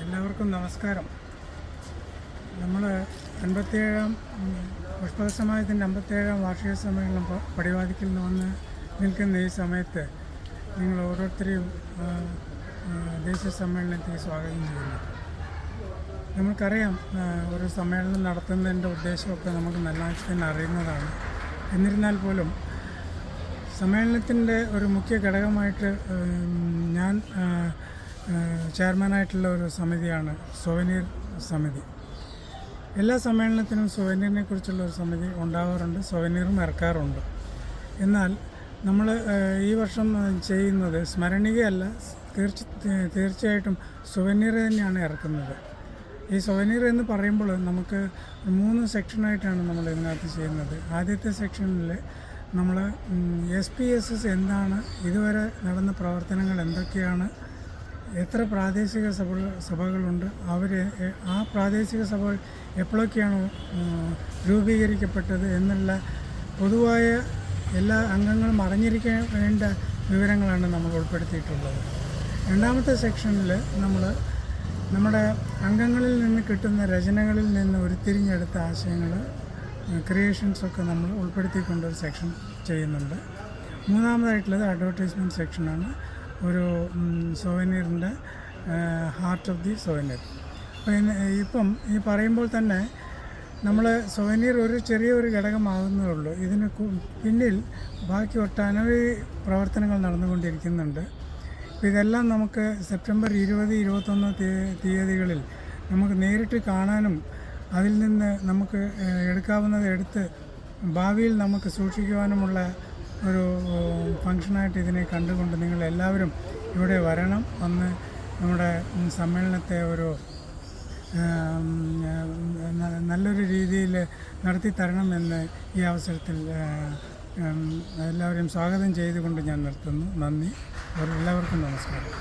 എല്ലാവർക്കും നമസ്കാരം. നമ്മൾ 57-ാം പുഷ്പസമാജത്തിൻ്റെ 57-ാം വാർഷിക സമ്മേളനം പടിവാതിക്കൽ നിന്ന് വന്ന് നിൽക്കുന്ന ഈ സമയത്ത് നിങ്ങൾ ഓരോരുത്തരെയും ദേശീയ സമ്മേളനത്തിൽ സ്വാഗതം ചെയ്യുന്നു. നമുക്കറിയാം, ഒരു സമ്മേളനം നടത്തുന്നതിൻ്റെ ഉദ്ദേശമൊക്കെ നമുക്ക് നല്ലവണ്ണം അറിയുന്നതാണ്. എന്നിരുന്നാൽ പോലും സമ്മേളനത്തിൻ്റെ ഒരു മുഖ്യ ഘടകമായിട്ട് ഞാൻ ചെയർമാനായിട്ടുള്ള ഒരു സമിതിയാണ് സൊവനീർ സമിതി. എല്ലാ സമ്മേളനത്തിനും സൊവനീറിനെ കുറിച്ചുള്ള ഒരു സമിതി ഉണ്ടാകാറുണ്ട്, സൊവനീറും ഇറക്കാറുണ്ട്. എന്നാൽ നമ്മൾ ഈ വർഷം ചെയ്യുന്നത് സ്മരണികയല്ല, തീർച്ചയായിട്ടും സൊവനീർ തന്നെയാണ് ഇറക്കുന്നത്. ഈ സൊവനീർ എന്ന് പറയുമ്പോൾ നമുക്ക് 3 സെക്ഷനായിട്ടാണ് നമ്മൾ ഇതിനകത്ത് ചെയ്യുന്നത്. ആദ്യത്തെ സെക്ഷനിൽ നമ്മൾ SPSS എന്താണ്, ഇതുവരെ നടന്ന പ്രവർത്തനങ്ങൾ എന്തൊക്കെയാണ്, എത്ര പ്രാദേശിക സഭകളുണ്ട്, അവർ ആ പ്രാദേശിക സഭകൾ എപ്പോഴൊക്കെയാണ് രൂപീകരിക്കപ്പെട്ടത് എന്നുള്ള പൊതുവായ എല്ലാ അംഗങ്ങളും അറിഞ്ഞിരിക്കേണ്ട വിവരങ്ങളാണ് നമ്മൾ ഉൾപ്പെടുത്തിയിട്ടുള്ളത്. രണ്ടാമത്തെ സെക്ഷനിൽ നമ്മുടെ അംഗങ്ങളിൽ നിന്ന് കിട്ടുന്ന രചനകളിൽ നിന്ന് ഉരുത്തിരിഞ്ഞെടുത്ത ആശയങ്ങൾ, ക്രിയേഷൻസൊക്കെ നമ്മൾ ഉൾപ്പെടുത്തിക്കൊണ്ടൊരു സെക്ഷൻ ചെയ്യുന്നുണ്ട്. മൂന്നാമതായിട്ടുള്ളത് അഡ്വർടൈസ്മെൻറ്റ് സെക്ഷനാണ്, ഒരു സൊവനീറിൻ്റെ ഹാർട്ട് ഓഫ് ദി സൊവനീർ. അപ്പോൾ ഇപ്പം ഈ പറയുമ്പോൾ തന്നെ നമ്മൾ സൊവനീർ ഒരു ചെറിയൊരു ഘടകമാകുന്നേ ഉള്ളൂ. ഇതിന് പിന്നിൽ ബാക്കി ഒട്ടനവധി പ്രവർത്തനങ്ങൾ നടന്നുകൊണ്ടിരിക്കുന്നുണ്ട്. അപ്പോൾ ഇതെല്ലാം നമുക്ക് സെപ്റ്റംബർ 20, 21 തീയതികളിൽ നമുക്ക് നേരിട്ട് കാണാനും അതിൽ നിന്ന് നമുക്ക് എടുക്കാവുന്നത് എടുത്ത് ഭാവിയിൽ നമുക്ക് സൂക്ഷിക്കുവാനുമുള്ള ഒരു ഫംഗ്ഷനായിട്ട് ഇതിനെ കണ്ടുകൊണ്ട് നിങ്ങളെല്ലാവരും ഇവിടെ വരണം, വന്ന് നമ്മുടെ സമ്മേളനത്തെ ഒരു നല്ലൊരു രീതിയിൽ നടത്തി തരണമെന്ന് ഈ അവസരത്തിൽ എല്ലാവരെയും സ്വാഗതം ചെയ്തുകൊണ്ട് ഞാൻ നിർത്തുന്നു. നന്ദി. എല്ലാവർക്കും നമസ്കാരം.